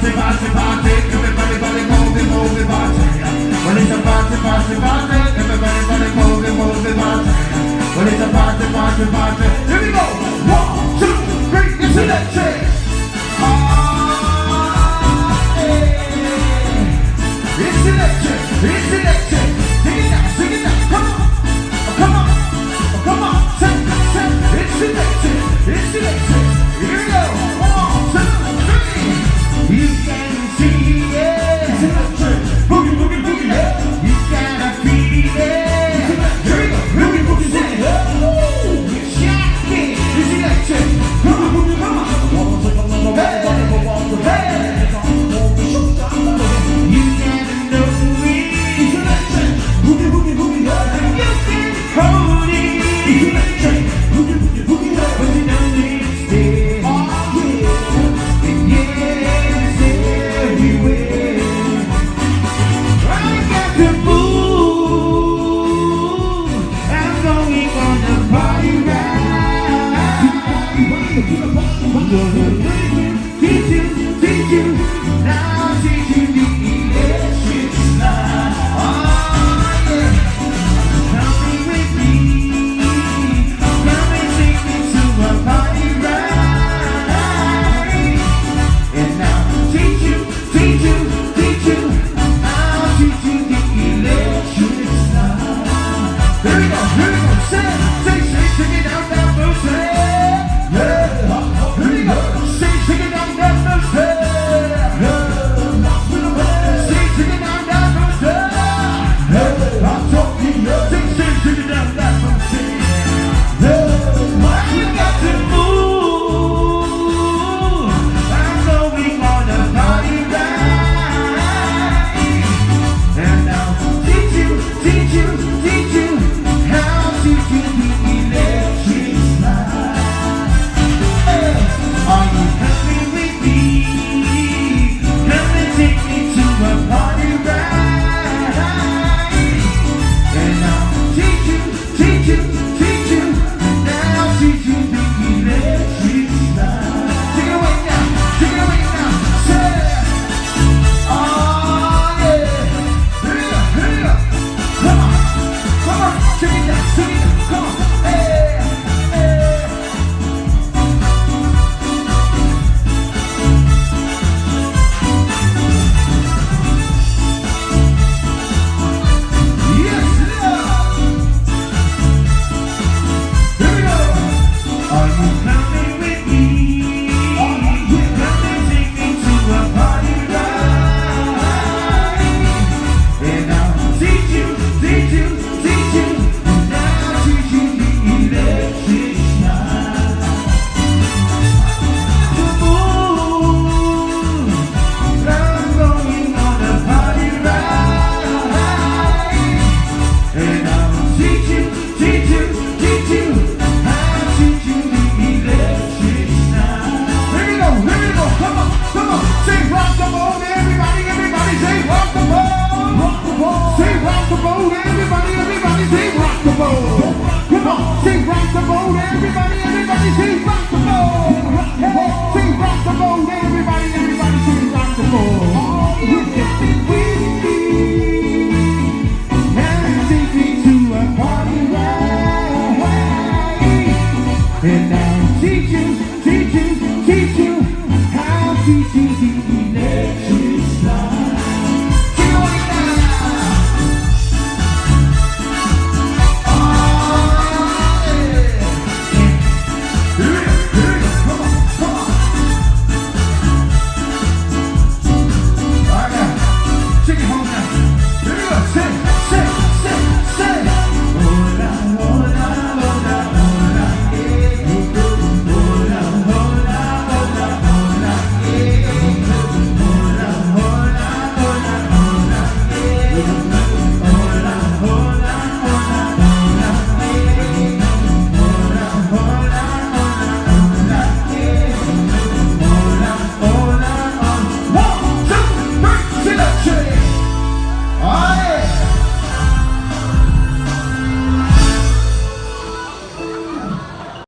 party, party, party. Everybody, body, move it, party. Well, it's a party, party, party. Everybody, body, move it, party. Well, it's a party, party, party. Here we go. 1, 2, 3, it's electric. It's electric, it's electric. Sing it now, come on. Oh, come on, oh, come on. Say, it's electric, it's electric. Here we go. 1, 2, 3. You can see it. It's electric. Boogie, boogie, boogie, yeah. You gotta feel it. It's electric. Here we go. Boogie, boogie, boogie, yeah. You shock it. It's electric. Come on, come on. Hey, hey. You gotta know it. It's electric. Boogie, boogie, boogie, yeah. You can hold it. It's electric. Boogie, boogie, boogie, yeah. But you know it's there. Oh, yeah. And yeah, it's everywhere. I got to move. I'm going on the party ride. I'm gonna teach you, now teach you the electric slide. Oh yeah, coming with me, come and take me to a party ride. And now teach you, I'll teach you the electric slide. Here we go, say it out that first day. Yeah, here we go, say it out that first day. Say it out that first day. I'm talking, say it out that first day. You got to move. I'm going on a party ride. And I'll teach you, how to do the electric slide. Are you coming with me? Come and take me to a party ride. And I'll teach you, now teach you the electric slide. Take it away now, say, oh yeah, here we go, come on, take it down, come on, hey, hey. Yes, Lord. Here we go. Are you coming with me? Come and take me to a party ride. And I'll teach you, now teach you the electric slide. To move, I'm going on a party ride. And I'll teach you, I'll teach you the electric slide. Here we go, come on, say rock the boat, everybody, say rock the boat. Say rock the boat, everybody, say rock the boat. Come on, say rock the boat, everybody, say rock the boat. Hey, say rock the boat, everybody, say rock the boat. You get it with me, and take me to a party ride. And I'll teach you,